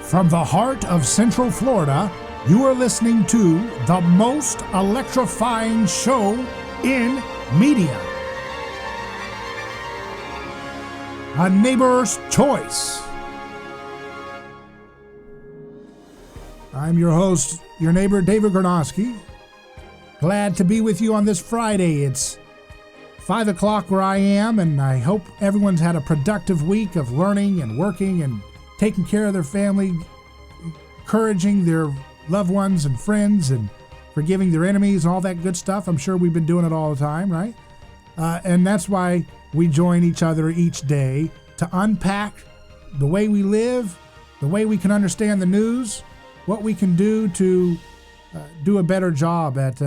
From the heart of Central Florida, you are listening to the most electrifying show in media. A Neighbor's Choice. I'm your host, your neighbor, David Gornoski. Glad to be with you on this Friday. It's 5 o'clock where I am, and I hope everyone's had a productive week of learning and working and taking care of their family, encouraging their loved ones and friends, and forgiving their enemies and all that good stuff. I'm sure we've been doing it all the time, right? And that's why we join each other each day to unpack the way we live, the way we can understand the news, what we can do to do a better job at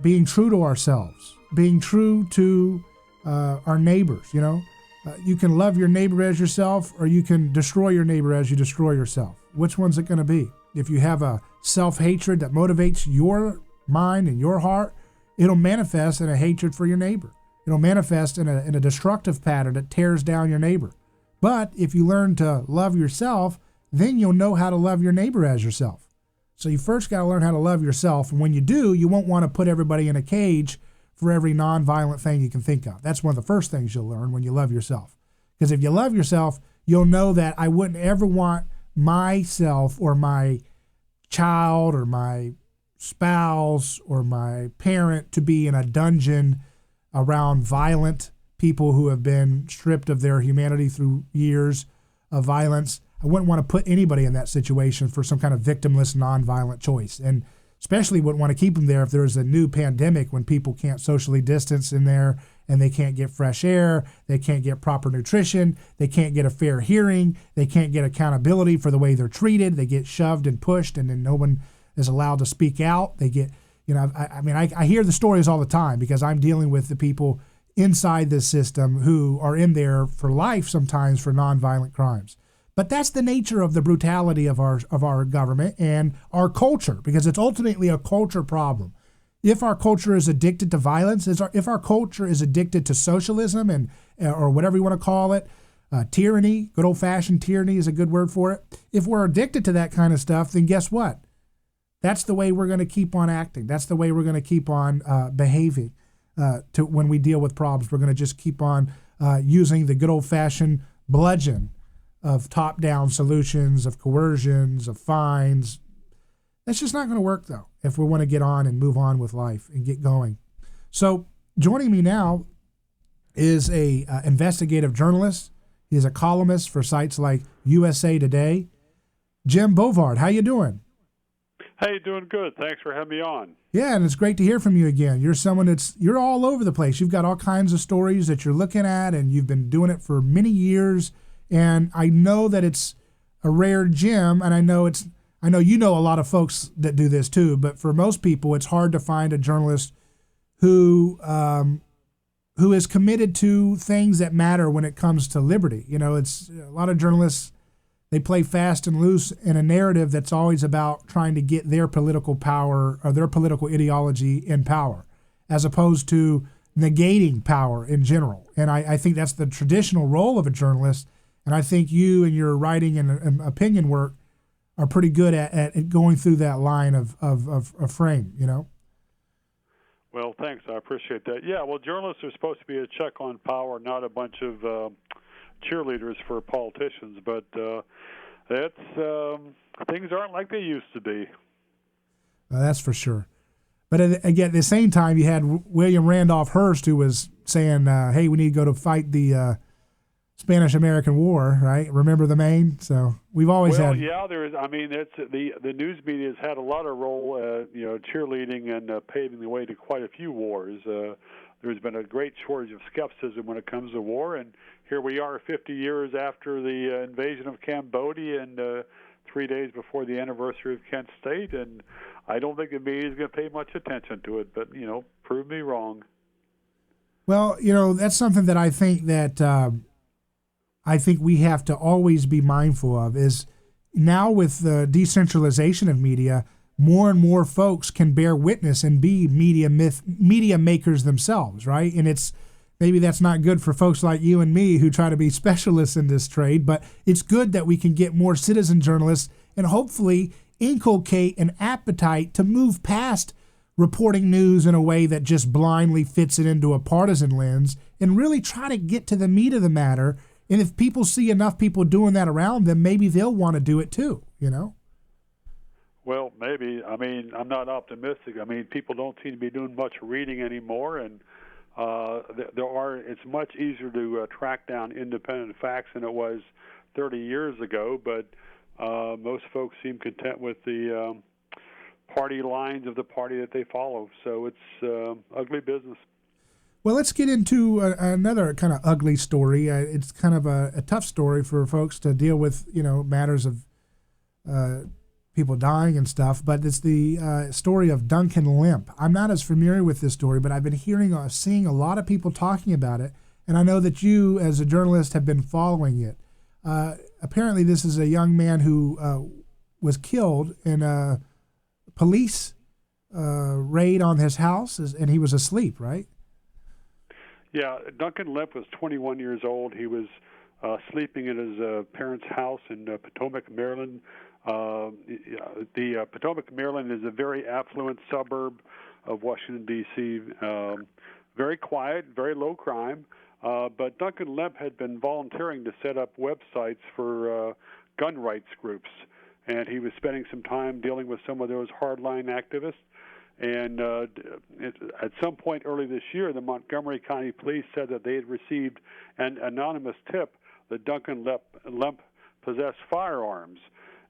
being true to ourselves, being true to our neighbors, you know. You can love your neighbor as yourself, or you can destroy your neighbor as you destroy yourself. Which one's it going to be? If you have a self-hatred that motivates your mind and your heart, it'll manifest in a hatred for your neighbor. It'll manifest in a destructive pattern that tears down your neighbor. But if you learn to love yourself, then you'll know how to love your neighbor as yourself. So you first got to learn how to love yourself. And when you do, you won't want to put everybody in a cage for every nonviolent thing you can think of. That's one of the first things you'll learn when you love yourself. Because if you love yourself, you'll know that I wouldn't ever want myself or my child or my spouse or my parent to be in a dungeon around violent people who have been stripped of their humanity through years of violence. I wouldn't want to put anybody in that situation for some kind of victimless, nonviolent choice. And especially wouldn't want to keep them there if there's a new pandemic when people can't socially distance in there and they can't get fresh air, they can't get proper nutrition, they can't get a fair hearing, they can't get accountability for the way they're treated, they get shoved and pushed and then no one is allowed to speak out. They get, you know, I hear the stories all the time because I'm dealing with the people inside this system who are in there for life sometimes for nonviolent crimes. But that's the nature of the brutality of our government and our culture, because it's ultimately a culture problem. If our culture is addicted to violence, if our culture is addicted to socialism and or whatever you want to call it, tyranny, good old-fashioned tyranny is a good word for it. If we're addicted to that kind of stuff, then guess what? That's the way we're going to keep on acting. That's the way we're going to keep on behaving to when we deal with problems. We're going to just keep on using the good old-fashioned bludgeon of top-down solutions, of coercions, of fines. That's just not going to work, though, if we want to get on and move on with life and get going. So joining me now is a investigative journalist. He's a columnist for sites like USA Today. Jim Bovard, how you doing? Hey, doing good. Thanks for having me on. Yeah, and it's great to hear from you again. You're someone you're all over the place. You've got all kinds of stories that you're looking at, and you've been doing it for many years. And I know that it's a rare gem, and I know you know a lot of folks that do this too, but for most people, it's hard to find a journalist who is committed to things that matter when it comes to liberty. You know, it's a lot of journalists, they play fast and loose in a narrative that's always about trying to get their political power or their political ideology in power, as opposed to negating power in general. And I think that's the traditional role of a journalist. And I think you and your writing and opinion work are pretty good at going through that line of frame, you know? Well, thanks. I appreciate that. Yeah, well, journalists are supposed to be a check on power, not a bunch of cheerleaders for politicians. But things aren't like they used to be. Well, that's for sure. But again, at the same time, you had William Randolph Hearst, who was saying, hey, we need to go to fight the Spanish-American War, right? Remember the Maine? So we've always had. Well, yeah, there is. I mean, it's the news media has had a lot of role, cheerleading and paving the way to quite a few wars. There's been a great shortage of skepticism when it comes to war, and here we are 50 years after the invasion of Cambodia and 3 days before the anniversary of Kent State, and I don't think the media is going to pay much attention to it, but, prove me wrong. Well, that's something that I think we have to always be mindful of is now with the decentralization of media, more and more folks can bear witness and be media makers themselves, right? And it's maybe that's not good for folks like you and me who try to be specialists in this trade, but it's good that we can get more citizen journalists and hopefully inculcate an appetite to move past reporting news in a way that just blindly fits it into a partisan lens and really try to get to the meat of the matter. And if people see enough people doing that around them, maybe they'll want to do it too, you know? Well, maybe. I mean, I'm not optimistic. I mean, people don't seem to be doing much reading anymore, and it's much easier to track down independent facts than it was 30 years ago, but most folks seem content with the party lines of the party that they follow. So it's ugly business. Well, let's get into another kind of ugly story. It's kind of a tough story for folks to deal with, you know, matters of people dying and stuff, but it's the story of Duncan Lemp. I'm not as familiar with this story, but I've been seeing a lot of people talking about it, and I know that you, as a journalist, have been following it. Apparently, this is a young man who was killed in a police raid on his house, and he was asleep, right? Yeah, Duncan Lemp was 21 years old. He was sleeping in his parents' house in Potomac, Maryland. The Potomac, Maryland is a very affluent suburb of Washington, D.C., very quiet, very low crime. But Duncan Lemp had been volunteering to set up websites for gun rights groups, and he was spending some time dealing with some of those hardline activists. And at some point early this year, the Montgomery County Police said that they had received an anonymous tip that Duncan Lemp possessed firearms.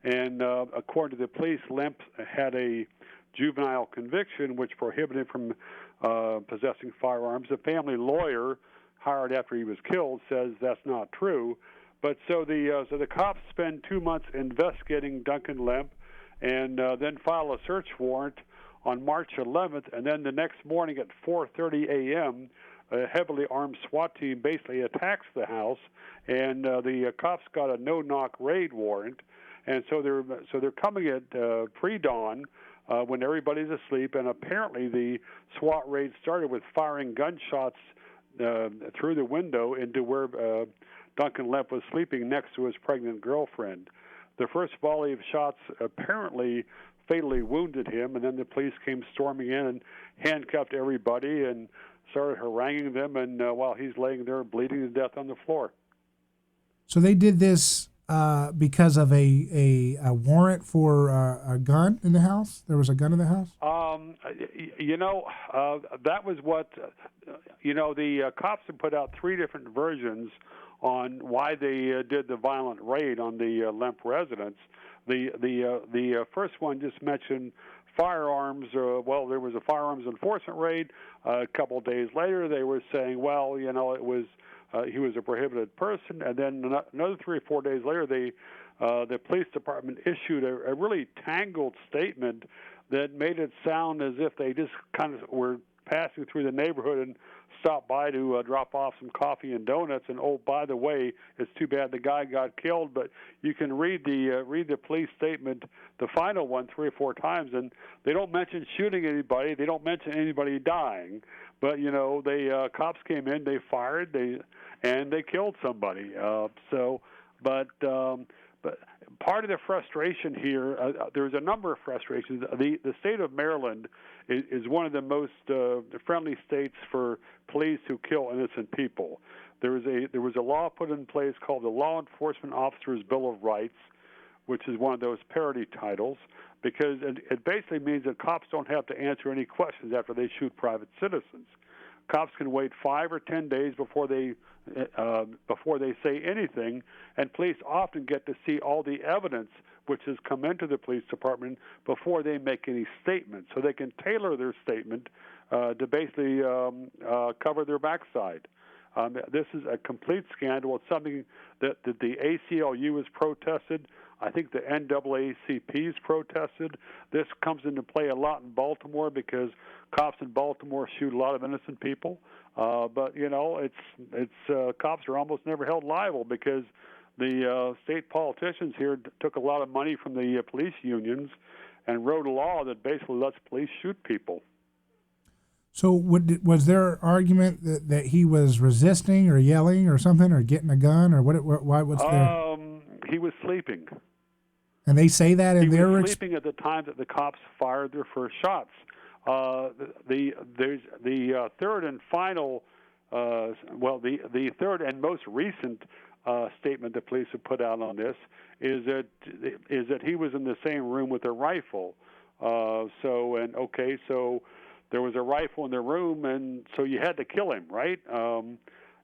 And according to the police, Lemp had a juvenile conviction which prohibited him from possessing firearms. The family lawyer hired after he was killed says that's not true. But so the cops spend 2 months investigating Duncan Lemp and then file a search warrant on March 11th, and then the next morning at 4:30 a.m., a heavily armed SWAT team basically attacks the house, and the cops got a no-knock raid warrant, and so they're coming at pre-dawn when everybody's asleep, and apparently the SWAT raid started with firing gunshots through the window into where Duncan Lemp was sleeping next to his pregnant girlfriend. The first volley of shots apparently fatally wounded him, and then the police came storming in and handcuffed everybody and started haranguing them, and while he's laying there bleeding to death on the floor. So they did this because of a warrant for a gun in the house? There was a gun in the house? That was what, the cops have put out 3 different versions on why they did the violent raid on the Lemp residence. The first one just mentioned firearms. There was a firearms enforcement raid. A couple of days later, they were saying, it was he was a prohibited person. And then another 3 or 4 days later, the police department issued a really tangled statement that made it sound as if they just kind of were passing through the neighborhood and stopped by to drop off some coffee and donuts. And by the way, it's too bad the guy got killed. But you can read the police statement, the final one, 3 or 4 times, and they don't mention shooting anybody. They don't mention anybody dying. But cops came in, they fired, and they killed somebody. But part of the frustration here, there's a number of frustrations. The state of Maryland is one of the most friendly states for police who kill innocent people. There was a law put in place called the Law Enforcement Officers' Bill of Rights, which is one of those parody titles, because it basically means that cops don't have to answer any questions after they shoot private citizens. Cops can wait 5 or 10 days before they say anything, and police often get to see all the evidence which has come into the police department before they make any statement, so they can tailor their statement to basically cover their backside. This is a complete scandal. It's something that the ACLU has protested. I think the NAACP has protested. This comes into play a lot in Baltimore because cops in Baltimore shoot a lot of innocent people. But cops are almost never held liable because the state politicians here took a lot of money from the police unions and wrote a law that basically lets police shoot people. So was there argument that he was resisting or yelling or something or getting a gun or what's there? He was sleeping. And they say that in He was sleeping at the time that the cops fired their first shots. There's the third and final, the third and most recent statement the police have put out on this is that he was in the same room with a rifle. So there was a rifle in the room, and so you had to kill him, right?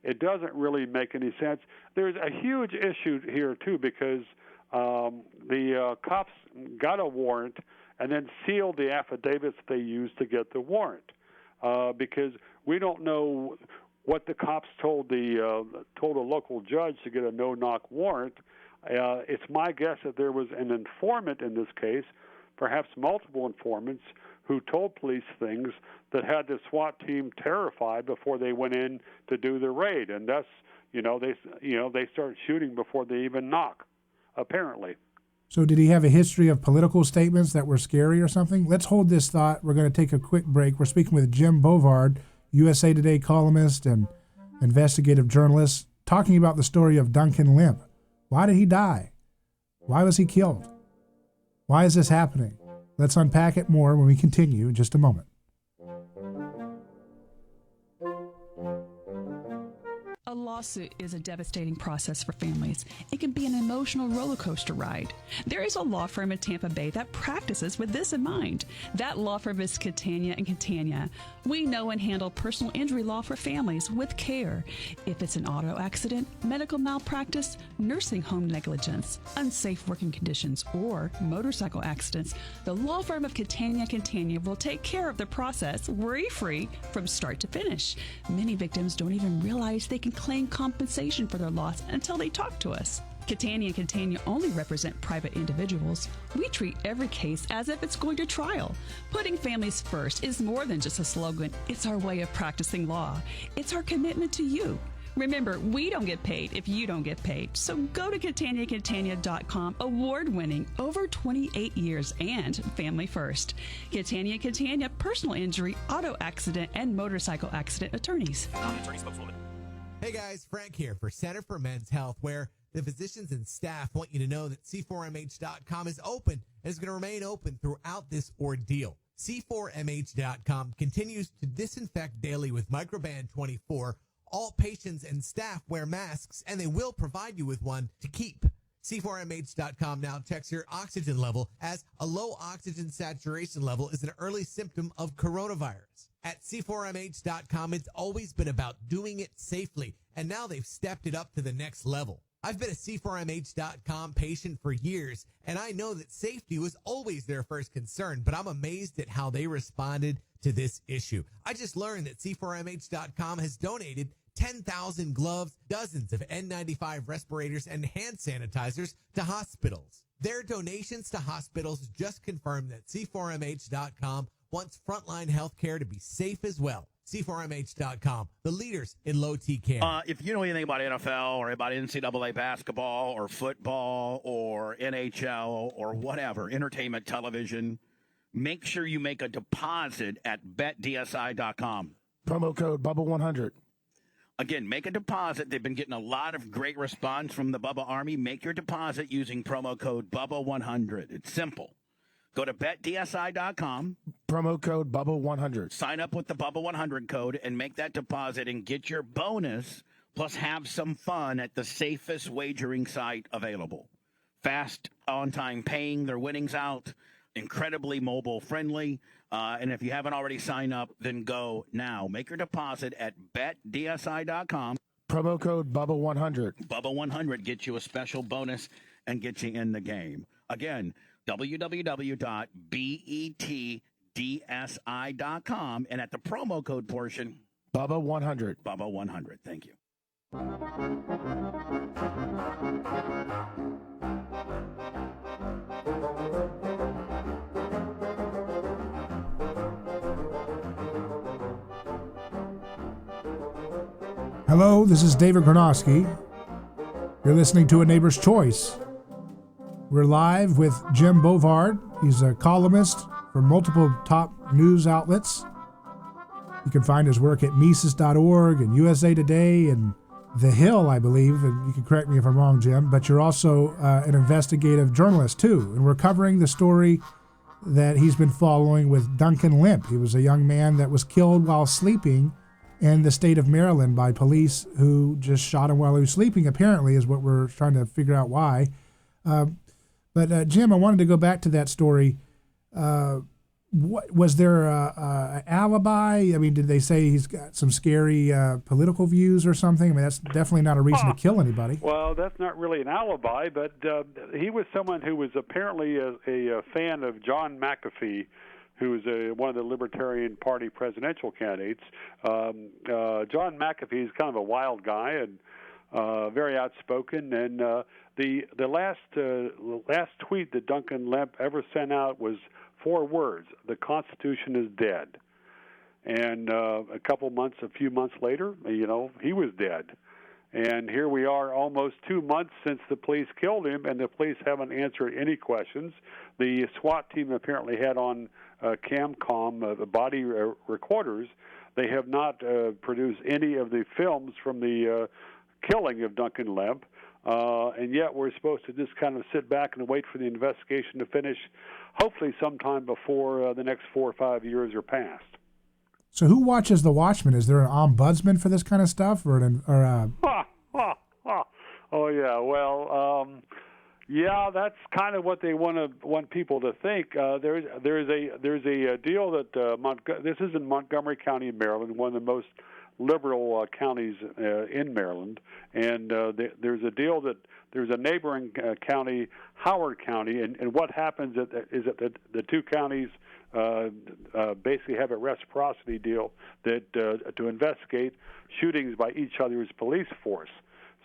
It doesn't really make any sense. There's a huge issue here too, because the cops got a warrant and then sealed the affidavits they used to get the warrant, because we don't know what the cops told a local judge to get a no-knock warrant. It's my guess that there was an informant in this case, perhaps multiple informants, who told police things that had the SWAT team terrified before they went in to do the raid, and that's they start shooting before they even knock, apparently. So did he have a history of political statements that were scary or something? Let's hold this thought. We're going to take a quick break. We're speaking with Jim Bovard, USA Today columnist and investigative journalist, talking about the story of Duncan Lemp. Why did he die? Why was he killed? Why is this happening? Let's unpack it more when we continue in just a moment. A lawsuit is a devastating process for families. It can be an emotional roller coaster ride. There is a law firm in Tampa Bay that practices with this in mind. That law firm is Catania & Catania. We know and handle personal injury law for families with care. If it's an auto accident, medical malpractice, nursing home negligence, unsafe working conditions, or motorcycle accidents, the law firm of Catania & Catania will take care of the process worry-free from start to finish. Many victims don't even realize they can claim compensation for their loss until they talk to us. Catania & Catania only represent private individuals. We treat every case as if it's going to trial. Putting families first is more than just a slogan. It's our way of practicing law. It's our commitment to you. Remember, we don't get paid if you don't get paid. So go to CataniaCatania.com, award-winning, over 28 years, and family first. Catania & Catania, personal injury, auto accident, and motorcycle accident attorneys. Hey guys, Frank here for Center for Men's Health, where the physicians and staff want you to know that C4MH.com is open and is going to remain open throughout this ordeal. C4MH.com continues to disinfect daily with Microban 24. All patients and staff wear masks, and they will provide you with one to keep. C4MH.com now checks your oxygen level, as a low oxygen saturation level is an early symptom of coronavirus. At C4MH.com, it's always been about doing it safely, and now they've stepped it up to the next level. I've been a C4MH.com patient for years, and I know that safety was always their first concern, but I'm amazed at how they responded to this issue. I just learned that C4MH.com has donated 10,000 gloves, dozens of N95 respirators, and hand sanitizers to hospitals. Their donations to hospitals just confirmed that C4MH.com wants frontline healthcare to be safe as well. C4MH.com, the leaders in low T care. If you know anything about NFL or about NCAA basketball or football or NHL or whatever, entertainment television, make sure you make a deposit at betdsi.com. Promo code Bubba100. Again, make a deposit. They've been getting a lot of great response from the Bubba Army. Make your deposit using promo code Bubba100. It's simple. Go to betdsi.com. Promo code Bubba100. Sign up with the Bubba100 code and make that deposit and get your bonus, plus have some fun at the safest wagering site available. Fast, on-time paying their winnings out, incredibly mobile-friendly. And if you haven't already signed up, then go now. Make your deposit at betdsi.com. Promo code Bubba100. Bubba100 gets you a special bonus and gets you in the game. Again, www.betdsi.com, and at the promo code portion, Bubba100. Bubba100. Thank you. Hello, this is David Gornoski. You're listening to A Neighbor's Choice. We're live with Jim Bovard. He's a columnist for multiple top news outlets. You can find his work at Mises.org and USA Today and The Hill, I believe, and you can correct me if I'm wrong, Jim, but you're also an investigative journalist, too. And we're covering the story that he's been following with Duncan Lemp. He was a young man that was killed while sleeping in the state of Maryland by police who just shot him while he was sleeping, apparently, is what we're trying to figure out why. But Jim, I wanted to go back to that story. What was there a alibi? I mean, did they say he's got some scary political views or something? I mean, that's definitely not a reason to kill anybody. Well, that's not really an alibi, but he was someone who was apparently a fan of John McAfee, who was one of the Libertarian Party presidential candidates. John McAfee is kind of a wild guy and very outspoken. And the last tweet that Duncan Lemp ever sent out was 4 words: "The Constitution is dead." And a few months later, he was dead. And here we are almost 2 months since the police killed him, and the police haven't answered any questions. The SWAT team apparently had on Camcom, the body recorders. They have not produced any of the films from the killing of Duncan Lemp. And yet we're supposed to just kind of sit back and wait for the investigation to finish, hopefully sometime before the next 4 or 5 years are passed. So who watches The Watchmen? Is there an ombudsman for this kind of stuff, or Oh yeah, well, yeah, that's kind of what they want people to think. There's a deal that this is in Montgomery County, Maryland, one of the most liberal counties in Maryland, and there's a deal that there's a neighboring county, Howard County, and what happens is that the two counties basically have a reciprocity deal that to investigate shootings by each other's police force.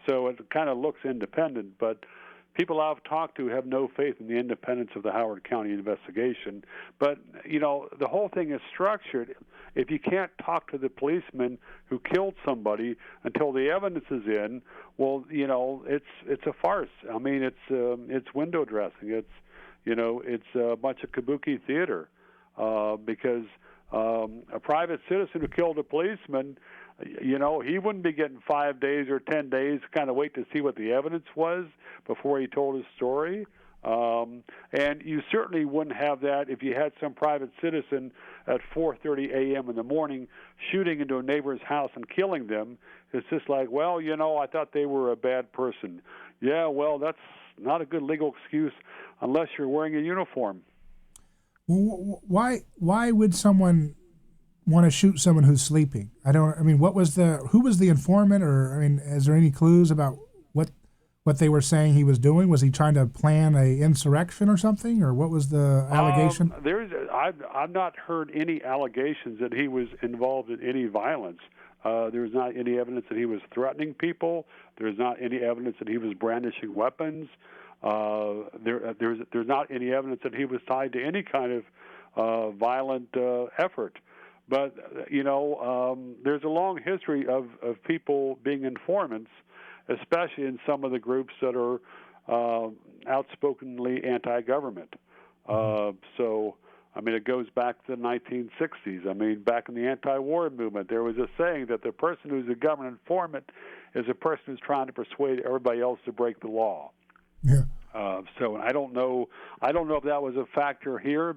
So it kind of looks independent, but people I've talked to have no faith in the independence of the Howard County investigation. But, the whole thing is structured. If you can't talk to the policeman who killed somebody until the evidence is in, well, it's a farce. I mean, it's window dressing. It's a bunch of kabuki theater because a private citizen who killed a policeman, he wouldn't be getting 5 days or 10 days to kind of wait to see what the evidence was before he told his story. And you certainly wouldn't have that if you had some private citizen at 4:30 a.m. in the morning shooting into a neighbor's house and killing them. It's just like, well, I thought they were a bad person. Yeah, well, that's not a good legal excuse unless you're wearing a uniform. Why would someone want to shoot someone who's sleeping? who was the informant, or is there any clues about what they were saying he was doing? Was he trying to plan a insurrection or something, or what was the allegation? I've not heard any allegations that he was involved in any violence. There's not any evidence that he was threatening people. There's not any evidence that he was brandishing weapons. There's not any evidence that he was tied to any kind of violent effort. But, there's a long history of people being informants, especially in some of the groups that are outspokenly anti-government. It goes back to the 1960s. Back in the anti-war movement, there was a saying that the person who's a government informant is a person who's trying to persuade everybody else to break the law. Yeah. So I don't know if that was a factor here,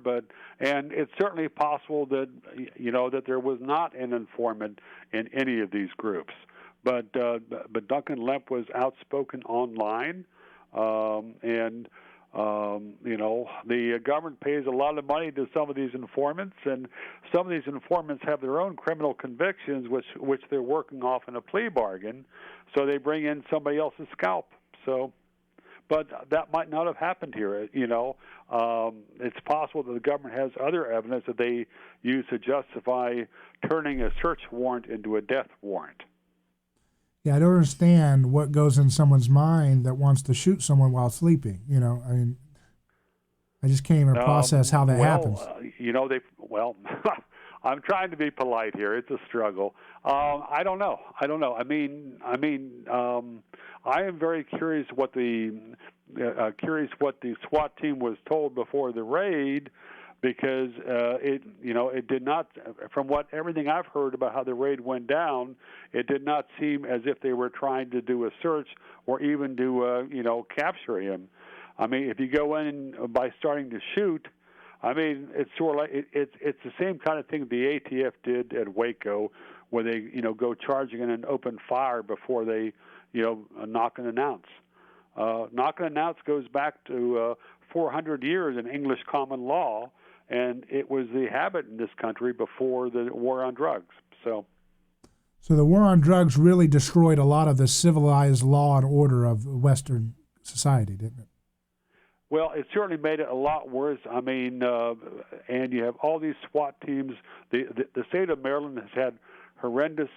and it's certainly possible that that there was not an informant in any of these groups. But Duncan Lemp was outspoken online, and the government pays a lot of money to some of these informants, and some of these informants have their own criminal convictions, which they're working off in a plea bargain, so they bring in somebody else's scalp. So. But that might not have happened here. It's possible that the government has other evidence that they use to justify turning a search warrant into a death warrant. Yeah, I don't understand what goes in someone's mind that wants to shoot someone while sleeping. I just can't even process how that happens. I'm trying to be polite here. It's a struggle. I don't know. I am very curious what the SWAT team was told before the raid, because it did not, from everything I've heard about how the raid went down, it did not seem as if they were trying to do a search or even to capture him. I mean, if you go in by starting to shoot, I mean, it's sort of like it's the same kind of thing the ATF did at Waco, where they go charging in an open fire before they knock and announce. Knock and announce goes back to 400 years in English common law, and it was the habit in this country before the war on drugs. So the war on drugs really destroyed a lot of the civilized law and order of Western society, didn't it? Well, it certainly made it a lot worse. I mean, and you have all these SWAT teams. The state of Maryland has had horrendous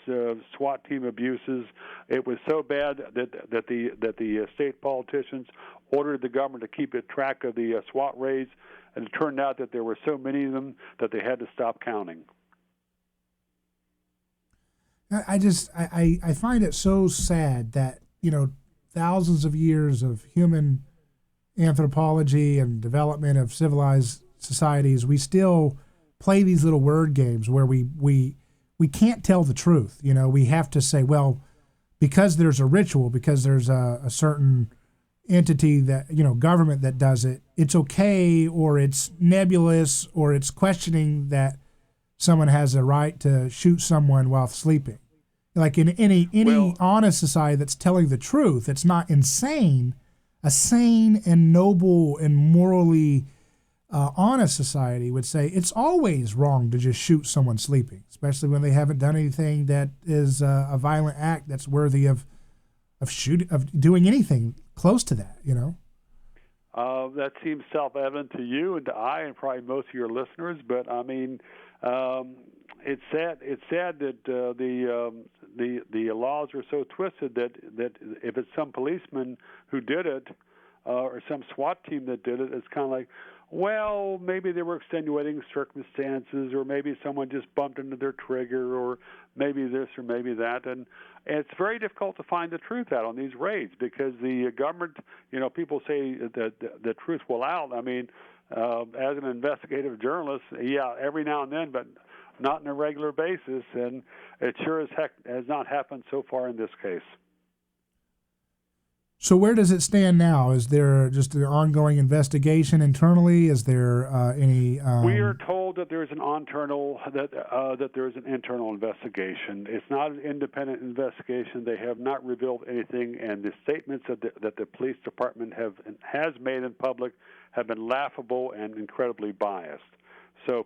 SWAT team abuses. It was so bad that the state politicians ordered the government to keep track of the SWAT raids, and it turned out that there were so many of them that they had to stop counting. I find it so sad that thousands of years of human anthropology and development of civilized societies, we still play these little word games where we can't tell the truth. We have to say, well, because there's a ritual, because there's a certain entity that, government that does it, it's okay, or it's nebulous, or it's questioning that someone has a right to shoot someone while sleeping. Like in any honest society that's telling the truth, it's not insane. A sane and noble and morally honest society would say it's always wrong to just shoot someone sleeping, especially when they haven't done anything that is a violent act that's worthy of doing anything close to that. That seems self-evident to you and to I and probably most of your listeners, but I mean, it's sad. It's sad that the laws are so twisted that if it's some policeman who did it or some SWAT team that did it, it's kind of like, well, maybe there were extenuating circumstances, or maybe someone just bumped into their trigger, or maybe this or maybe that, and it's very difficult to find the truth out on these raids because the government, people say that the truth will out. I mean, as an investigative journalist, yeah, every now and then, but not on a regular basis, and it sure as heck has not happened so far in this case. So where does it stand now? Is there just an ongoing investigation internally? Is there any? We are told that there's an internal that there's an internal investigation. It's not an independent investigation. They have not revealed anything, and the statements that the police department has made in public have been laughable and incredibly biased. So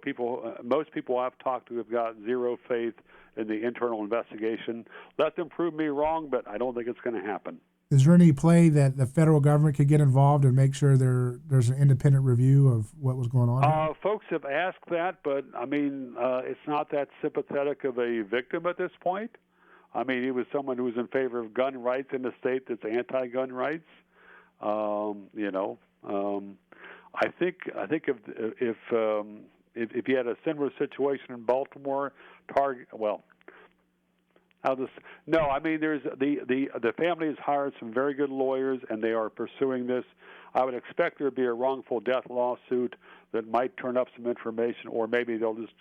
most people I've talked to have got zero faith in the internal investigation. Let them prove me wrong, but I don't think it's going to happen. Is there any play that the federal government could get involved and make sure there's an independent review of what was going on? Folks have asked that, but I mean, it's not that sympathetic of a victim at this point. I mean, he was someone who was in favor of gun rights in a state that's anti-gun rights. I think if you had a similar situation in Baltimore, there's the family has hired some very good lawyers, and they are pursuing this. I would expect there to be a wrongful death lawsuit that might turn up some information, or maybe they'll just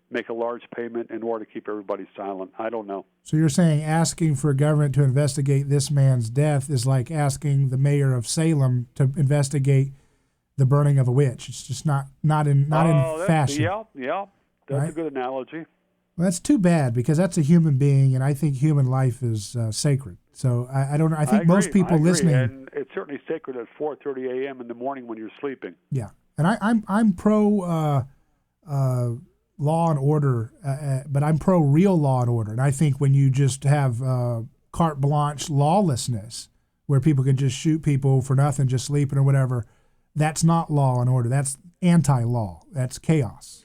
make a large payment in order to keep everybody silent. I don't know. So you're saying asking for government to investigate this man's death is like asking the mayor of Salem to investigate the burning of a witch. It's just not in fashion. Yeah, that's right? A good analogy. Well, that's too bad because that's a human being, and I think human life is sacred. So I don't know. I think most people listening, and it's certainly sacred at 4:30 a.m. in the morning when you're sleeping. Yeah, and I'm pro law and order, but I'm pro real law and order. And I think when you just have carte blanche lawlessness, where people can just shoot people for nothing, just sleeping or whatever, that's not law and order. That's anti-law. That's chaos.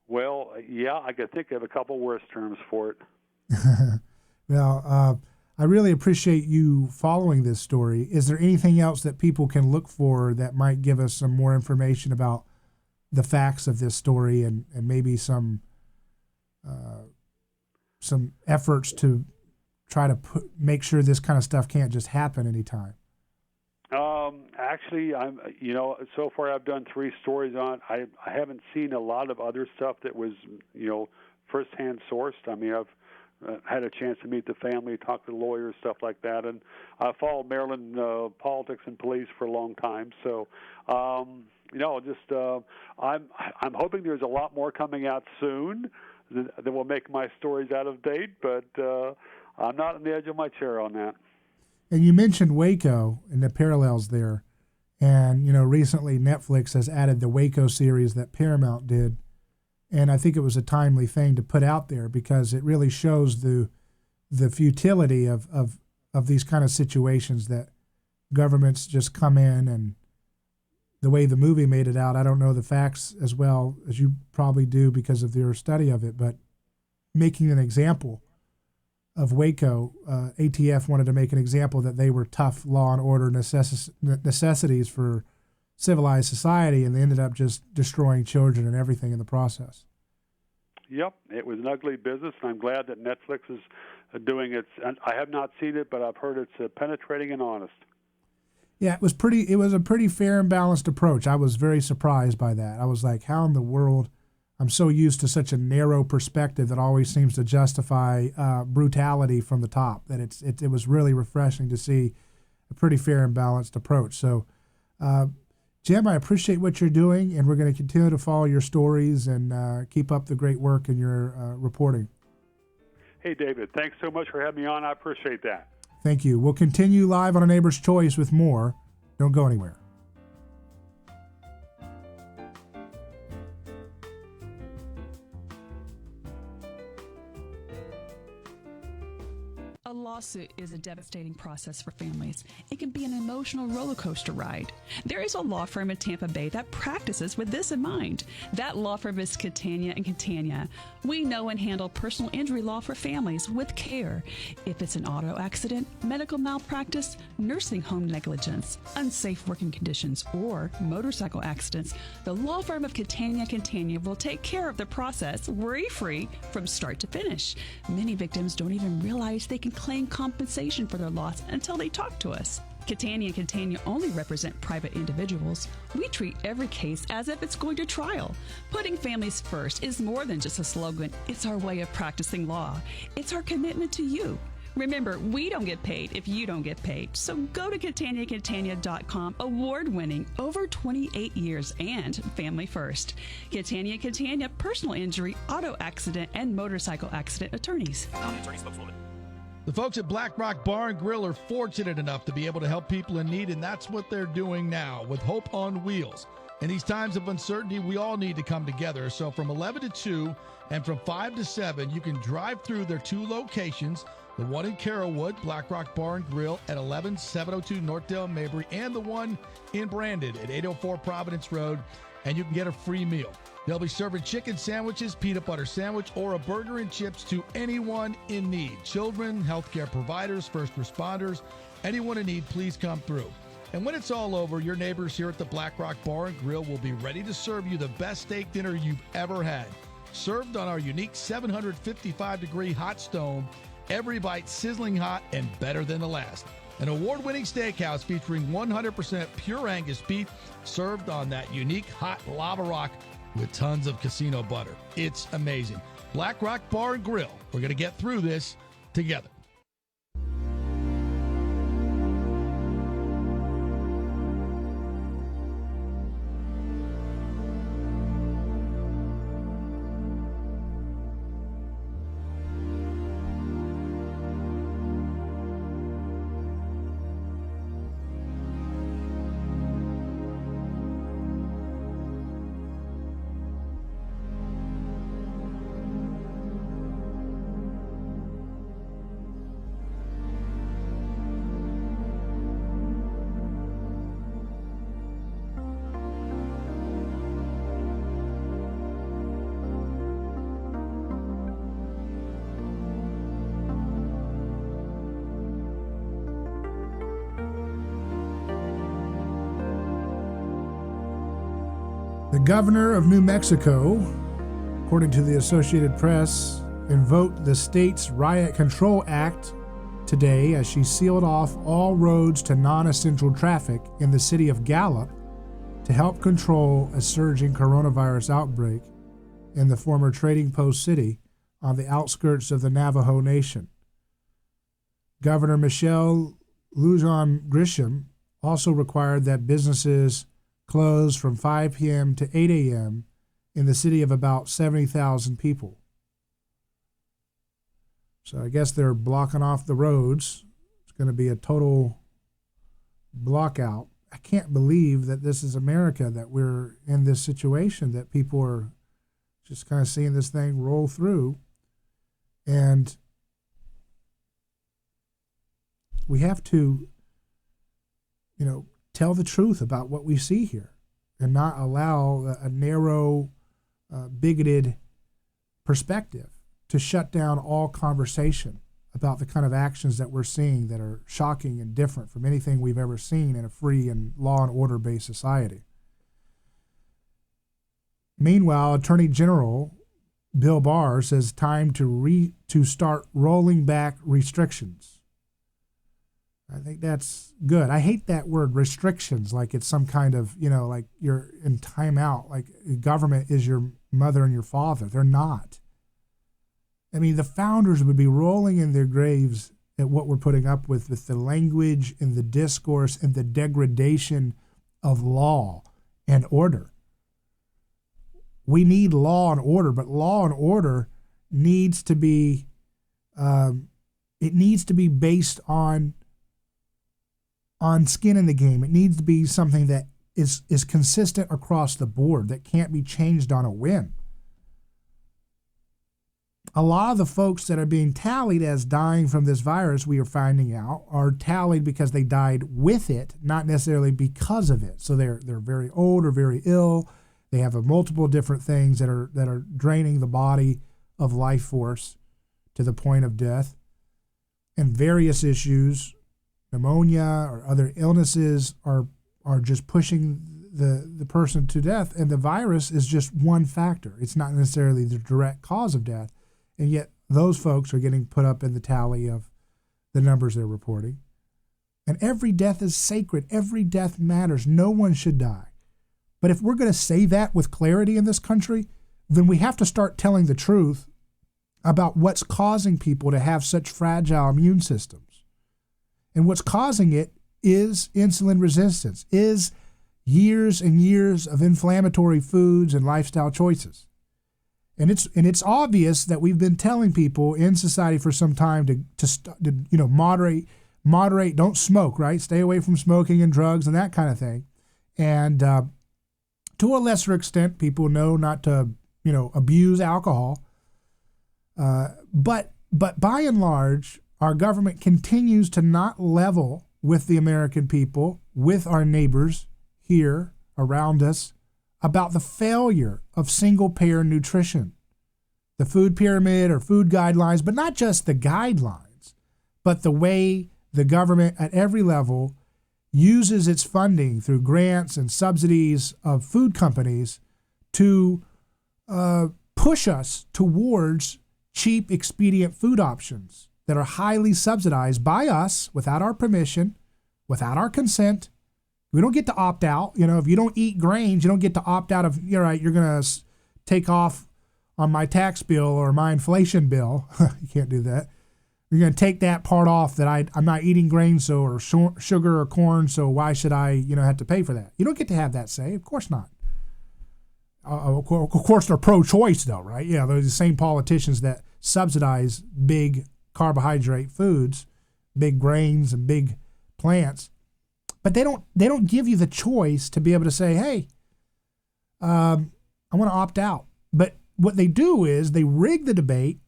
Well, yeah, I could think of a couple worse terms for it. Well, I really appreciate you following this story. Is there anything else that people can look for that might give us some more information about the facts of this story and maybe some efforts to try to make sure this kind of stuff can't just happen anytime? Actually, so far I've done 3 stories on it. I haven't seen a lot of other stuff that was, firsthand sourced. I mean, I've had a chance to meet the family, talk to the lawyers, stuff like that, and I followed Maryland politics and police for a long time. So, I'm hoping there's a lot more coming out soon that will make my stories out of date, but I'm not on the edge of my chair on that. And you mentioned Waco and the parallels there. And, recently Netflix has added the Waco series that Paramount did. And I think it was a timely thing to put out there because it really shows the futility of these kind of situations that governments just come in, and the way the movie made it out, I don't know the facts as well as you probably do because of your study of it, but making an example of Waco, ATF wanted to make an example that they were tough law and order necessities for civilized society, and they ended up just destroying children and everything in the process. Yep, it was an ugly business, and I'm glad that Netflix is doing it. And I have not seen it, but I've heard it's penetrating and honest. Yeah, it was a pretty fair and balanced approach. I was very surprised by that. I was like, how in the world? I'm so used to such a narrow perspective that always seems to justify brutality from the top, that it was really refreshing to see a pretty fair and balanced approach. So, Jim, I appreciate what you're doing, and we're going to continue to follow your stories and keep up the great work in your reporting. Hey, David, thanks so much for having me on. I appreciate that. Thank you. We'll continue live on A Neighbor's Choice with more. Don't go anywhere. A lawsuit is a devastating process for families. It can be an emotional roller coaster ride. There is a law firm in Tampa Bay that practices with this in mind. That law firm is Catania and Catania. We know and handle personal injury law for families with care. If it's an auto accident, medical malpractice, nursing home negligence, unsafe working conditions, or motorcycle accidents, the law firm of Catania and Catania will take care of the process worry-free from start to finish. Many victims don't even realize they can claim compensation for their loss until they talk to us. Catania and Catania only represent private individuals. We treat every case as if it's going to trial. Putting families first is more than just a slogan. It's our way of practicing law. It's our commitment to you. Remember, we don't get paid if you don't get paid. So go to CataniaCatania.com, award-winning, over 28 years, and family first. Catania Catania, personal injury, auto accident, and motorcycle accident attorneys. Attorney spokeswoman. The folks at Black Rock Bar and Grill are fortunate enough to be able to help people in need, and that's what they're doing now with Hope on Wheels. In these times of uncertainty, we all need to come together. So from 11 to 2 and from 5 to 7, you can drive through their 2 locations, the one in Carrollwood, Black Rock Bar and Grill at 11702 Northdale Mabry, and the one in Brandon at 804 Providence Road, and you can get a free meal. They'll be serving chicken sandwiches, peanut butter sandwich, or a burger and chips to anyone in need. Children, healthcare providers, first responders, anyone in need, please come through. And when it's all over, your neighbors here at the Black Rock Bar and Grill will be ready to serve you the best steak dinner you've ever had. Served on our unique 755-degree hot stone, every bite sizzling hot and better than the last. An award-winning steakhouse featuring 100% pure Angus beef served on that unique hot lava rock with tons of casino butter. It's amazing. Black Rock Bar and Grill. We're going to get through this together. The governor of New Mexico, according to the Associated Press, invoked the state's Riot Control Act today as she sealed off all roads to non-essential traffic in the city of Gallup to help control a surging coronavirus outbreak in the former trading post city on the outskirts of the Navajo Nation. Governor Michelle Lujan Grisham also required that businesses close from 5 p.m. to 8 a.m. in the city of about 70,000 people. So I guess they're blocking off the roads. It's going to be a total blockout. I can't believe that this is America, that we're in this situation, that people are just kind of seeing this thing roll through. And we have to, tell the truth about what we see here and not allow a narrow, bigoted perspective to shut down all conversation about the kind of actions that we're seeing that are shocking and different from anything we've ever seen in a free and law and order-based society. Meanwhile, Attorney General Bill Barr says time to start rolling back restrictions. I think that's good. I hate that word restrictions, like it's some kind of, like you're in timeout, like government is your mother and your father. They're not. I mean, the founders would be rolling in their graves at what we're putting up with the language and the discourse and the degradation of law and order. We need law and order, but law and order needs to be, it needs to be based on skin in the game. It needs to be something that is consistent across the board, that can't be changed on a whim. A lot of the folks that are being tallied as dying from this virus, we are finding out, are tallied because they died with it, not necessarily because of it. So they're very old or very ill. They have multiple different things that are draining the body of life force to the point of death. And various issues, pneumonia or other illnesses, are just pushing the person to death. And the virus is just one factor. It's not necessarily the direct cause of death. And yet those folks are getting put up in the tally of the numbers they're reporting. And every death is sacred. Every death matters. No one should die. But if we're going to say that with clarity in this country, then we have to start telling the truth about what's causing people to have such fragile immune systems. And what's causing it is insulin resistance, is years and years of inflammatory foods and lifestyle choices. And it's obvious that we've been telling people in society for some time to moderate, don't smoke, right? Stay away from smoking and drugs and that kind of thing. And to a lesser extent, people know not to, abuse alcohol. But by and large, our government continues to not level with the American people, with our neighbors here around us, about the failure of single-payer nutrition, the food pyramid or food guidelines, but not just the guidelines, but the way the government at every level uses its funding through grants and subsidies of food companies to push us towards cheap, expedient food options that are highly subsidized by us without our permission, without our consent. We don't get to opt out. If you don't eat grains, you don't get to opt out of, you're going to take off on my tax bill or my inflation bill. You can't do that. You're going to take that part off that I'm not eating grains or sugar or corn, so why should I, have to pay for that? You don't get to have that say. Of course not. Of course they're pro-choice though, right? Yeah, they're the same politicians that subsidize big carbohydrate foods, big grains and big plants. But they don't give you the choice to be able to say, hey, I want to opt out. But what they do is they rig the debate,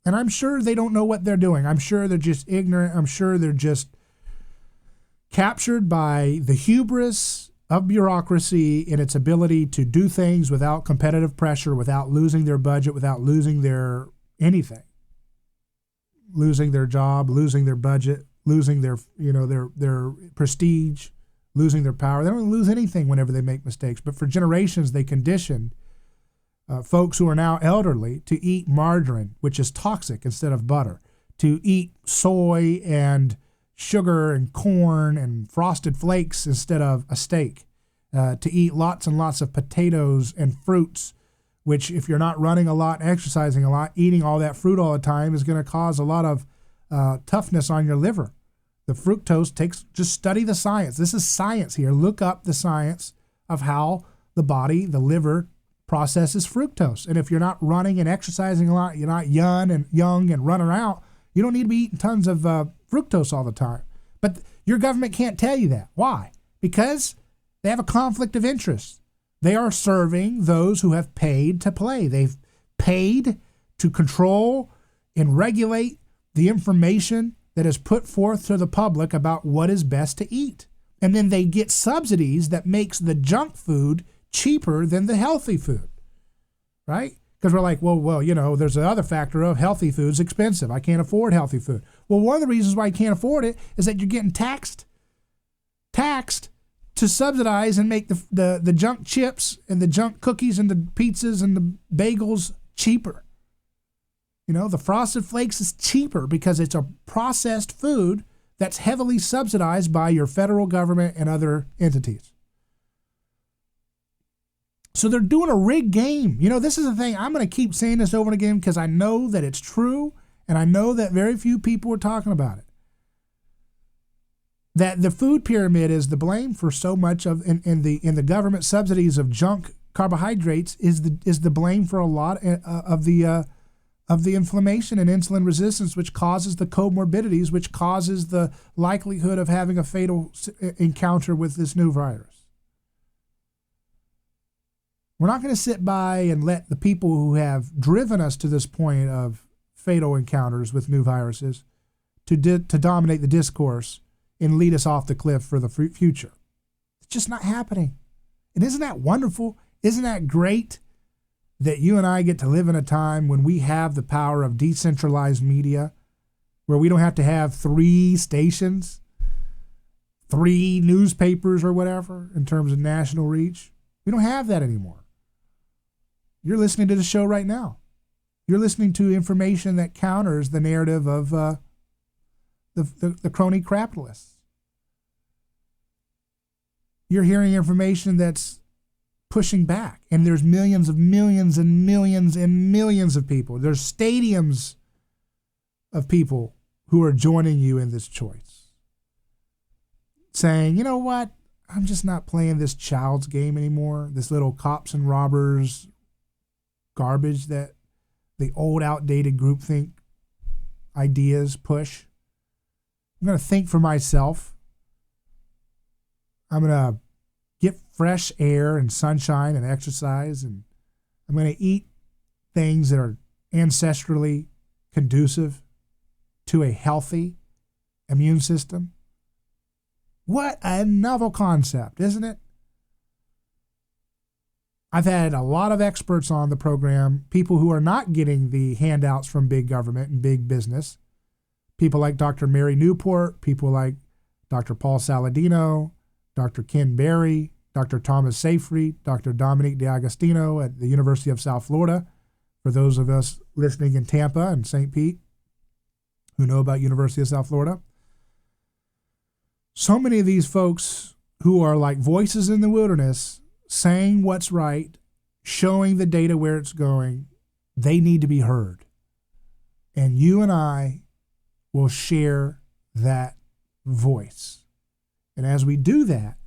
and I'm sure they don't know what they're doing. I'm sure they're just ignorant. I'm sure they're just captured by the hubris of bureaucracy in its ability to do things without competitive pressure, without losing their budget, without losing their anything, losing their job, losing their budget, losing their prestige, losing their power. They don't lose anything whenever they make mistakes. But for generations, they conditioned folks who are now elderly to eat margarine, which is toxic, instead of butter, to eat soy and sugar and corn and frosted flakes instead of a steak, to eat lots and lots of potatoes and fruits, which if you're not running a lot, exercising a lot, eating all that fruit all the time is going to cause a lot of toughness on your liver. The fructose just study the science. This is science here. Look up the science of how the body, the liver, processes fructose. And if you're not running and exercising a lot, you're not young and running around, you don't need to be eating tons of fructose all the time. But your government can't tell you that. Why? Because they have a conflict of interest. They are serving those who have paid to play. They've paid to control and regulate the information that is put forth to the public about what is best to eat. And then they get subsidies that makes the junk food cheaper than the healthy food, right? Because we're like, well, there's the other factor of healthy food's expensive. I can't afford healthy food. Well, one of the reasons why you can't afford it is that you're getting taxed to subsidize and make the junk chips and the junk cookies and the pizzas and the bagels cheaper. The Frosted Flakes is cheaper because it's a processed food that's heavily subsidized by your federal government and other entities. So they're doing a rigged game. This is the thing. I'm going to keep saying this over and again because I know that it's true, and I know that very few people are talking about it. That the food pyramid is the blame for so much of in the government subsidies of junk carbohydrates is the blame for a lot of the inflammation and insulin resistance, which causes the comorbidities, which causes the likelihood of having a fatal encounter with this new virus. We're not going to sit by and let the people who have driven us to this point of fatal encounters with new viruses to dominate the discourse and lead us off the cliff for the future. It's just not happening. And isn't that wonderful? Isn't that great that you and I get to live in a time when we have the power of decentralized media, where we don't have to have 3 stations, 3 newspapers or whatever in terms of national reach? We don't have that anymore. You're listening to the show right now. You're listening to information that counters the narrative of the crony capitalists. You're hearing information that's pushing back, and there's millions and millions and millions of people. There's stadiums of people who are joining you in this choice, saying, you know what, I'm just not playing this child's game anymore, this little cops and robbers garbage that the old outdated groupthink ideas push. I'm going to think for myself. I'm going to get fresh air and sunshine and exercise, and I'm going to eat things that are ancestrally conducive to a healthy immune system. What a novel concept, isn't it? I've had a lot of experts on the program, people who are not getting the handouts from big government and big business. People like Dr. Mary Newport, people like Dr. Paul Saladino, Dr. Ken Berry, Dr. Thomas Seyfried, Dr. Dominique D'Agostino at the University of South Florida. For those of us listening in Tampa and St. Pete who know about University of South Florida. So many of these folks who are like voices in the wilderness, saying what's right, showing the data where it's going, they need to be heard. And you and I will share that voice. And as we do that,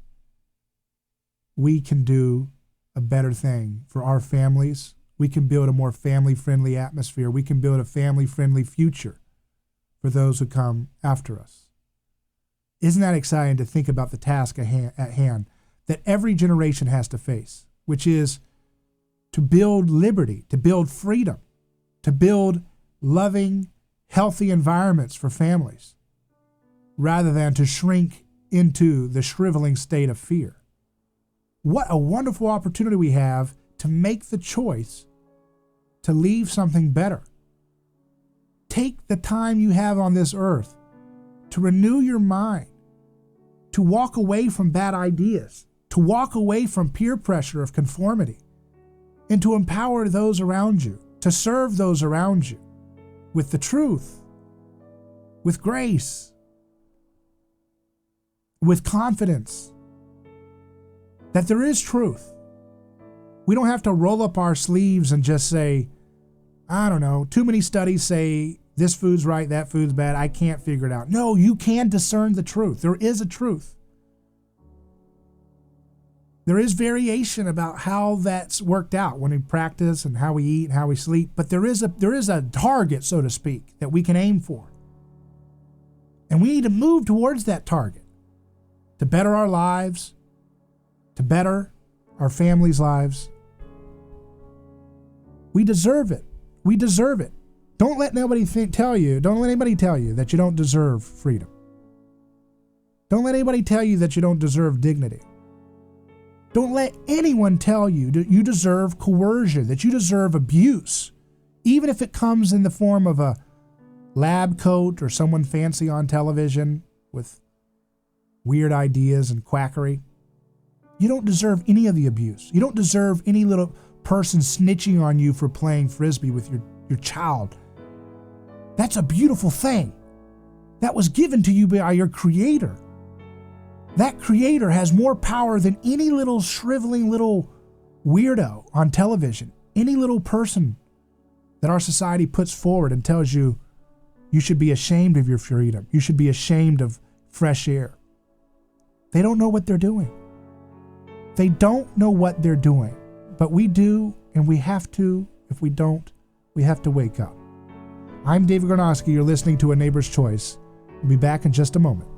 we can do a better thing for our families. We can build a more family-friendly atmosphere. We can build a family-friendly future for those who come after us. Isn't that exciting to think about the task at hand that every generation has to face, which is to build liberty, to build freedom, to build loving, healthy environments for families, rather than to shrink into the shriveling state of fear. What a wonderful opportunity we have to make the choice to leave something better. Take the time you have on this earth to renew your mind, to walk away from bad ideas, to walk away from peer pressure of conformity, and to empower those around you, to serve those around you with the truth with grace, with confidence that there is truth. We don't have to roll up our sleeves and just say, I don't know, too many studies say this food's right, that food's bad, I can't figure it out. No, you can discern the truth. There is a truth. There is variation about how that's worked out when we practice and how we eat and how we sleep, but there is a target, so to speak, that we can aim for. And we need to move towards that target to better our lives, to better our families' lives. We deserve it. We deserve it. Don't let anybody tell you that you don't deserve freedom. Don't let anybody tell you that you don't deserve dignity. Don't let anyone tell you that you deserve coercion, that you deserve abuse, even if it comes in the form of a lab coat or someone fancy on television with weird ideas and quackery. You don't deserve any of the abuse. You don't deserve any little person snitching on you for playing Frisbee with your child. That's a beautiful thing. That was given to you by your Creator. That Creator has more power than any little shriveling little weirdo on television, any little person that our society puts forward and tells you you should be ashamed of your freedom. You should be ashamed of fresh air. They don't know what they're doing. They don't know what they're doing, but we do, and we have to. If we don't, we have to wake up. I'm David Gornoski. You're listening to A Neighbor's Choice. We'll be back in just a moment.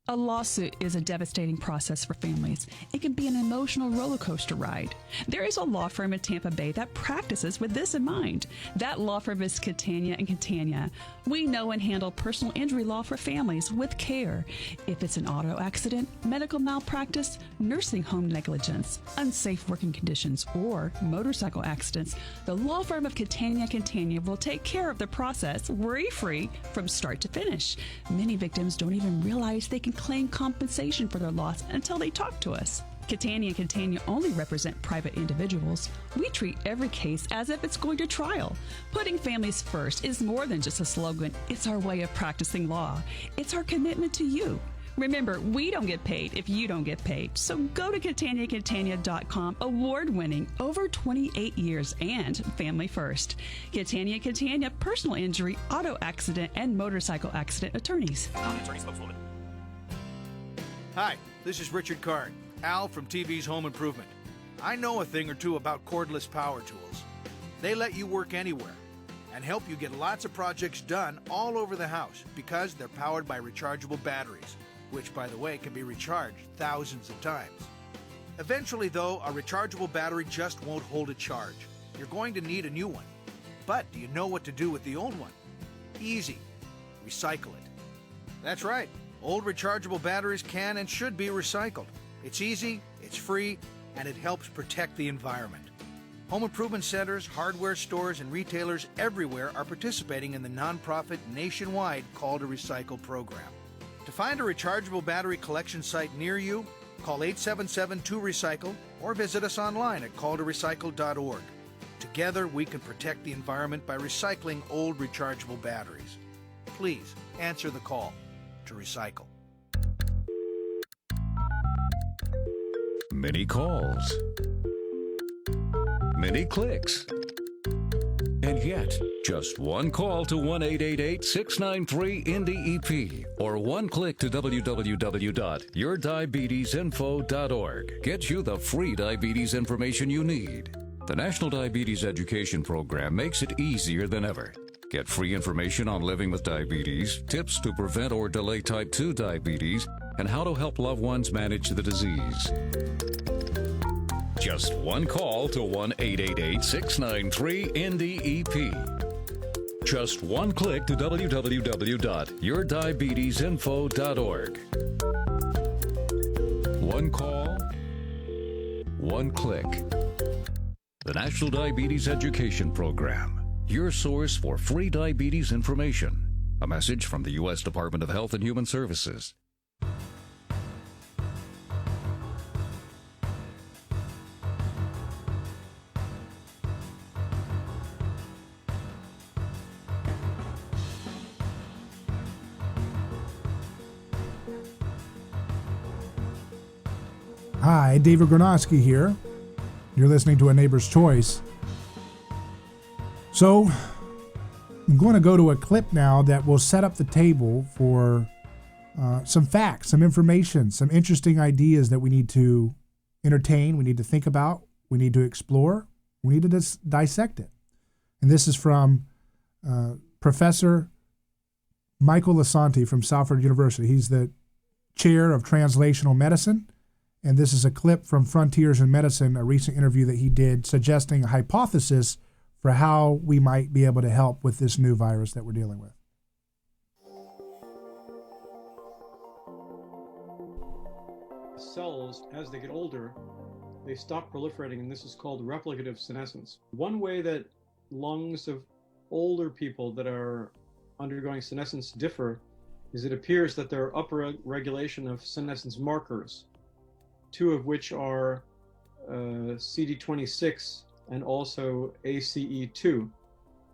A lawsuit is a devastating process for families. It can be an emotional roller coaster ride. There is a law firm in Tampa Bay that practices with this in mind. That law firm is Catania & Catania. We know and handle personal injury law for families with care. If it's an auto accident, medical malpractice, nursing home negligence, unsafe working conditions, or motorcycle accidents, the law firm of Catania & Catania will take care of the process worry-free from start to finish. Many victims don't even realize they can claim compensation for their loss until they talk to us. Catania & Catania only represent private individuals. We treat every case as if it's going to trial. Putting families first is more than just a slogan. It's our way of practicing law. It's our commitment to you. Remember, we don't get paid if you don't get paid. So go to CataniaCatania.com, award-winning, over 28 years, and family first. Catania & Catania, personal injury, auto accident, and motorcycle accident attorneys. Attorney spokeswoman. Hi, this is Richard Card, Al from TV's Home Improvement. I know a thing or two about cordless power tools. They let you work anywhere and help you get lots of projects done all over the house because they're powered by rechargeable batteries, which, by the way, can be recharged thousands of times. Eventually, though, a rechargeable battery just won't hold a charge. You're going to need a new one. But do you know what to do with the old one? Easy. Recycle it. That's right. Old rechargeable batteries can and should be recycled. It's easy, it's free, and it helps protect the environment. Home improvement centers, hardware stores, and retailers everywhere are participating in the nonprofit nationwide Call to Recycle program. To find a rechargeable battery collection site near you, call 877-2RECYCLE or visit us online at calltorecycle.org. Together, we can protect the environment by recycling old rechargeable batteries. Please answer the call to recycle. Many calls, many clicks, and yet just one call to 1-888-693-NDEP or one click to www.yourdiabetesinfo.org gets you the free diabetes information you need. The National Diabetes Education Program makes it easier than ever. Get free information on living with diabetes, tips to prevent or delay type 2 diabetes, and how to help loved ones manage the disease. Just one call to 1-888-693-NDEP. Just one click to www.yourdiabetesinfo.org. One call, one click. The National Diabetes Education Program, your source for free diabetes information. A message from the U.S. Department of Health and Human Services. Hi, David Gornoski here. You're listening to A Neighbor's Choice. So, I'm going to go to a clip now that will set up the table for some facts, some information, some interesting ideas that we need to entertain, we need to think about, we need to explore, we need to dissect it. And this is from Professor Michael Lasanti from Salford University. He's the chair of translational medicine. And this is a clip from Frontiers in Medicine, a recent interview that he did suggesting a hypothesis for how we might be able to help with this new virus that we're dealing with. Cells, as they get older, they stop proliferating, and this is called replicative senescence. One way that lungs of older people that are undergoing senescence differ is it appears that there are upper regulation of senescence markers, two of which are CD26 and also ACE2,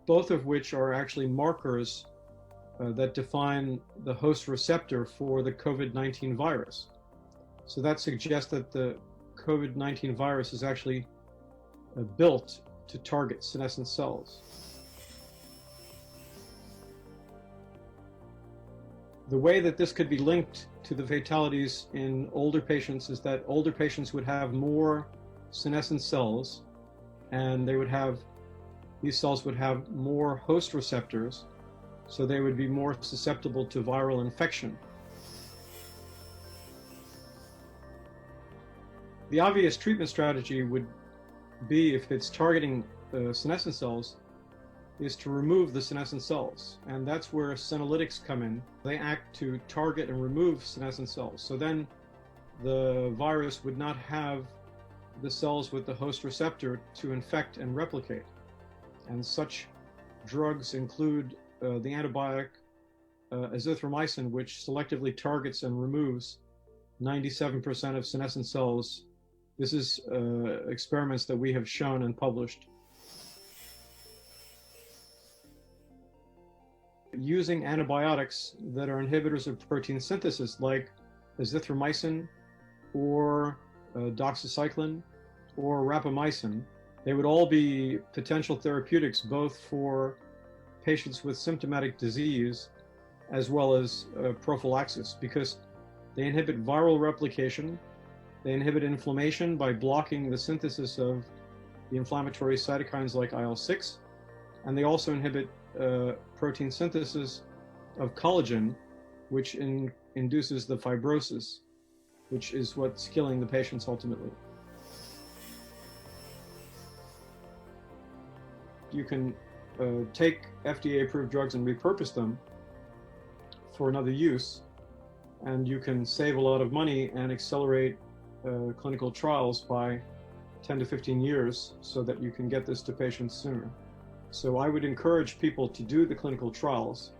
both of which are actually markers that define the host receptor for the COVID-19 virus. So that suggests that the COVID-19 virus is actually built to target senescent cells. The way that this could be linked to the fatalities in older patients is that older patients would have more senescent cells, and these cells would have more host receptors, so they would be more susceptible to viral infection. The obvious treatment strategy would be, if it's targeting senescent cells, is to remove the senescent cells. And that's where senolytics come in. They act to target and remove senescent cells. So then the virus would not have the cells with the host receptor to infect and replicate. And such drugs include the antibiotic azithromycin, which selectively targets and removes 97% of senescent cells. This is experiments that we have shown and published. Using antibiotics that are inhibitors of protein synthesis, like azithromycin or doxycycline or rapamycin, they would all be potential therapeutics both for patients with symptomatic disease as well as prophylaxis, because they inhibit viral replication, they inhibit inflammation by blocking the synthesis of the inflammatory cytokines like IL-6, and they also inhibit protein synthesis of collagen, which induces the fibrosis, which is what's killing the patients ultimately. You can take FDA-approved drugs and repurpose them for another use, and you can save a lot of money and accelerate clinical trials by 10 to 15 years so that you can get this to patients sooner. So I would encourage people to do the clinical trials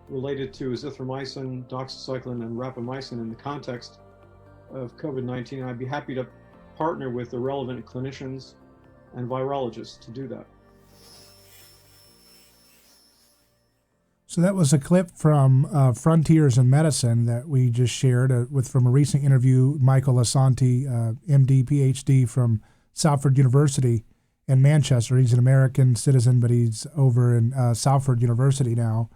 related to azithromycin, doxycycline, and rapamycin in the context of COVID-19. I'd be happy to partner with the relevant clinicians and virologists to do that. So that was a clip from Frontiers in Medicine that we just shared from a recent interview. Michael Lasanti, MD, PhD from Salford University in Manchester. He's an American citizen, but he's over in Salford University now,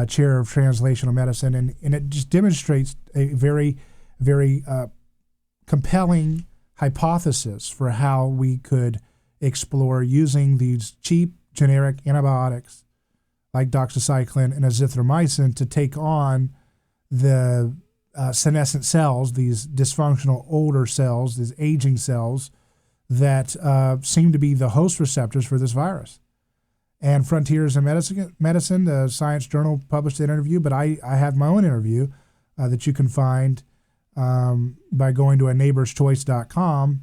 chair of translational medicine. And it just demonstrates a very, very compelling hypothesis for how we could explore using these cheap generic antibiotics like doxycycline and azithromycin to take on the senescent cells, these dysfunctional older cells, these aging cells that seem to be the host receptors for this virus. And Frontiers in Medicine, the Science Journal, published an interview, but I have my own interview that you can find by going to aneighborschoice.com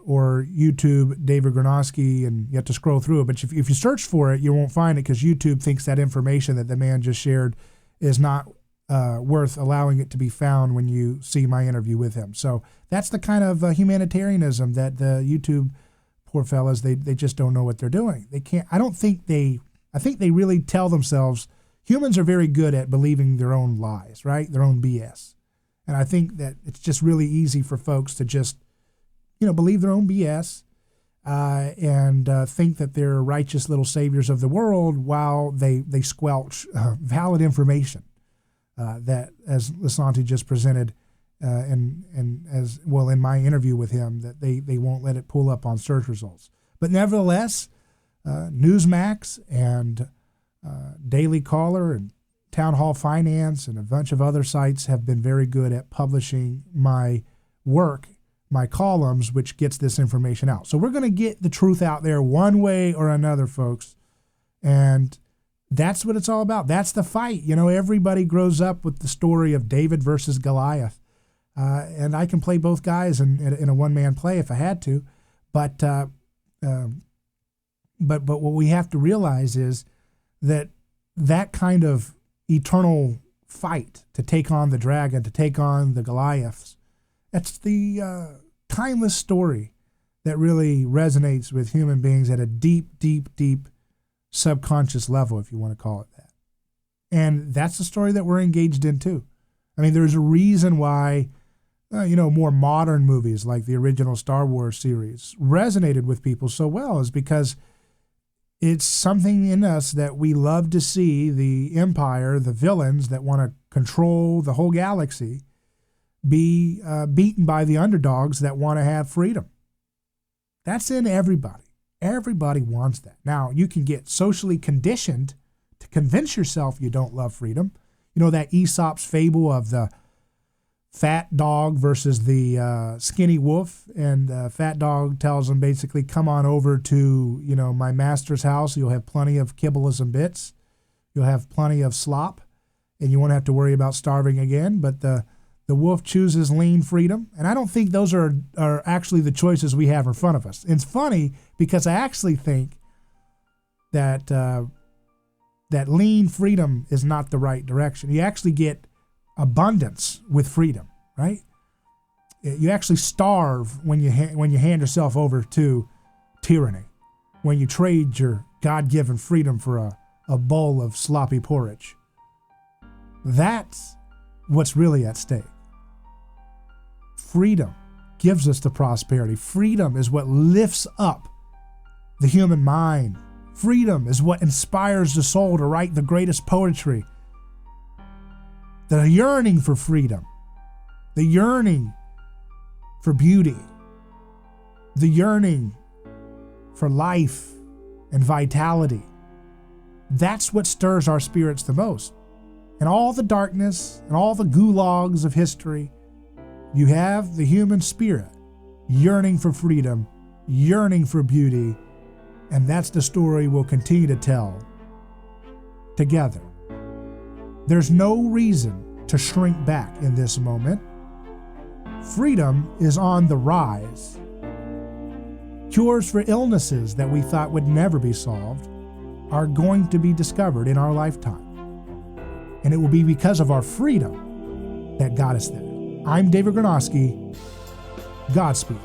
or YouTube, David Gornoski, and you have to scroll through it. But if you search for it, you won't find it because YouTube thinks that information that the man just shared is not worth allowing it to be found when you see my interview with him. So that's the kind of humanitarianism that the YouTube poor fellas, they just don't know what they're doing. They can't. I think they really tell themselves, humans are very good at believing their own lies, right? Their own BS. And I think that it's just really easy for folks to just, believe their own BS and think that they're righteous little saviors of the world while they squelch valid information that, as Lasante just presented, and as well in my interview with him, that they won't let it pull up on search results. But nevertheless, Newsmax and Daily Caller and Town Hall Finance and a bunch of other sites have been very good at publishing my work, my columns, which gets this information out. So we're going to get the truth out there one way or another, folks. And that's what it's all about. That's the fight. Everybody grows up with the story of David versus Goliath. And I can play both guys in a one-man play if I had to. But what we have to realize is that kind of eternal fight to take on the dragon, to take on the Goliaths, that's the timeless story that really resonates with human beings at a deep, deep, deep subconscious level, if you want to call it that. And that's the story that we're engaged in too. I mean, there's a reason why, more modern movies like the original Star Wars series resonated with people so well, is because it's something in us that we love to see the Empire, the villains that want to control the whole galaxy, be beaten by the underdogs that want to have freedom. That's in everybody. Everybody wants that. Now, you can get socially conditioned to convince yourself you don't love freedom. That Aesop's fable of the fat dog versus the skinny wolf, and fat dog tells him basically, come on over to my master's house. You'll have plenty of kibbles and bits. You'll have plenty of slop, and you won't have to worry about starving again. But the wolf chooses lean freedom, and I don't think those are actually the choices we have in front of us. It's funny because I actually think that that lean freedom is not the right direction. You actually get abundance with freedom, right? You actually starve when you hand yourself over to tyranny, when you trade your God-given freedom for a bowl of sloppy porridge. That's what's really at stake. Freedom gives us the prosperity. Freedom is what lifts up the human mind. Freedom is what inspires the soul to write the greatest poetry. The yearning for freedom, the yearning for beauty, the yearning for life and vitality. That's what stirs our spirits the most. In all the darkness and all the gulags of history, you have the human spirit yearning for freedom, yearning for beauty, and that's the story we'll continue to tell together. There's no reason to shrink back in this moment. Freedom is on the rise. Cures for illnesses that we thought would never be solved are going to be discovered in our lifetime. And it will be because of our freedom that got us there. I'm David Gornoski. Godspeed.